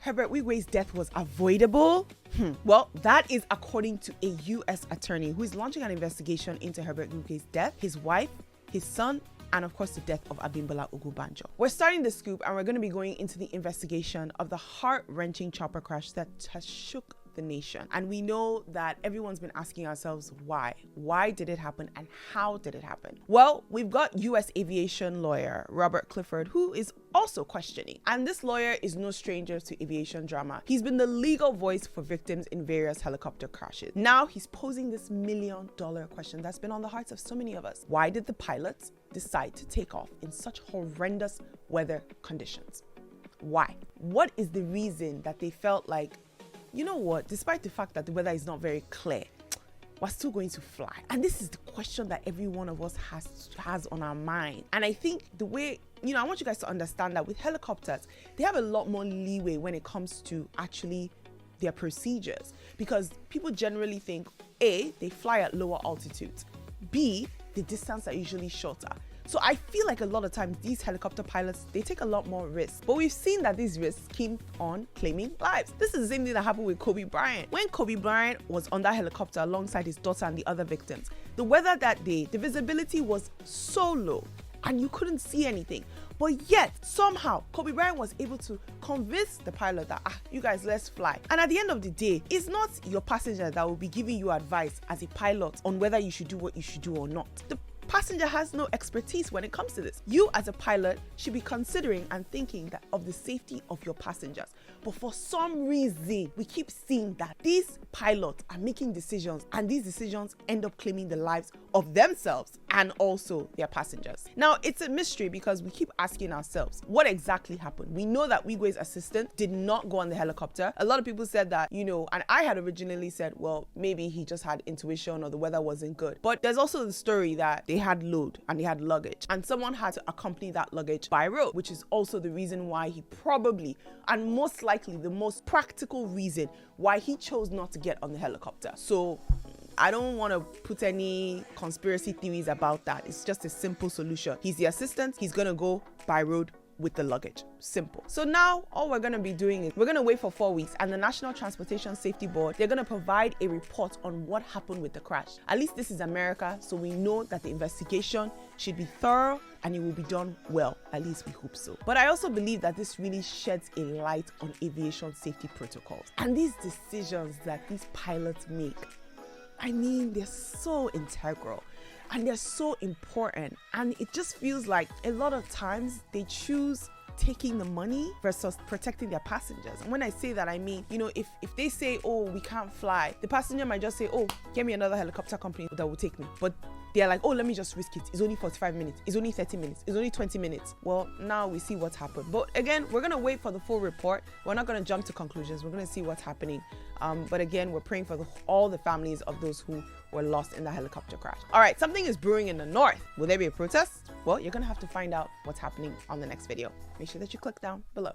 Herbert Wigwe's death was avoidable? Well, that is according to a U.S. attorney who is launching an investigation into Herbert Wigwe's death, his wife, his son, and of course the death of Bolanle Olukanni. We're starting the scoop and we're going to be going into the investigation of the heart-wrenching chopper crash that has shook the nation. And we know that everyone's been asking ourselves why. Why did it happen and how did it happen? Well, we've got U.S. aviation lawyer Robert Clifford, who is also questioning. And this lawyer is no stranger to aviation drama. He's been the legal voice for victims in various helicopter crashes. Now he's posing this million-dollar question that's been on the hearts of so many of us. Why did the pilots decide to take off in such horrendous weather conditions? Why? What is the reason that they felt like, you know what, despite the fact that the weather is not very clear, we're still going to fly? And this is the question that every one of us has on our mind. And I think the way, I want you guys to understand that with helicopters, they have a lot more leeway when it comes to actually their procedures, because people generally think, A, they fly at lower altitudes, B, the distance are usually shorter. So I feel like a lot of times these helicopter pilots, they take a lot more risks. But we've seen that these risks keep on claiming lives. This is the same thing that happened with Kobe Bryant. When Kobe Bryant was on that helicopter alongside his daughter and the other victims, the weather that day, the visibility was so low and you couldn't see anything. But yet, somehow, Kobe Bryant was able to convince the pilot that, you guys, let's fly. And at the end of the day, it's not your passenger that will be giving you advice as a pilot on whether you should do what you should do or not. The passenger has no expertise when it comes to this. You as a pilot should be considering and thinking that of the safety of your passengers. But for some reason, we keep seeing that these pilots are making decisions and these decisions end up claiming the lives of themselves and also their passengers. Now, it's a mystery because we keep asking ourselves, what exactly happened? We know that Wigwe's assistant did not go on the helicopter. A lot of people said that, and I had originally said, well, maybe he just had intuition or the weather wasn't good. But there's also the story that they had load and they had luggage and someone had to accompany that luggage by road, which is also the reason why he probably, and most likely the most practical reason why he chose not to get on the helicopter. So I don't want to put any conspiracy theories about that. It's just a simple solution. He's the assistant. He's going to go by road with the luggage. Simple. So now all we're going to be doing is we're going to wait for 4 weeks and the National Transportation Safety Board, they're going to provide a report on what happened with the crash. At least this is America, so we know that the investigation should be thorough and it will be done well. At least we hope so. But I also believe that this really sheds a light on aviation safety protocols. And these decisions that these pilots make, they're so integral and they're so important. And it just feels like a lot of times they choose taking the money versus protecting their passengers. And when I say that, I mean, if they say, oh, we can't fly, the passenger might just say, oh, get me another helicopter company that will take me. But they're like, oh, let me just risk it. It's only 45 minutes. It's only 30 minutes. It's only 20 minutes. Well, now we see what's happened. But again, we're going to wait for the full report. We're not going to jump to conclusions. We're going to see what's happening. But again, we're praying for all the families of those who were lost in the helicopter crash. All right, something is brewing in the north. Will there be a protest? Well, you're going to have to find out what's happening on the next video. Make sure that you click down below.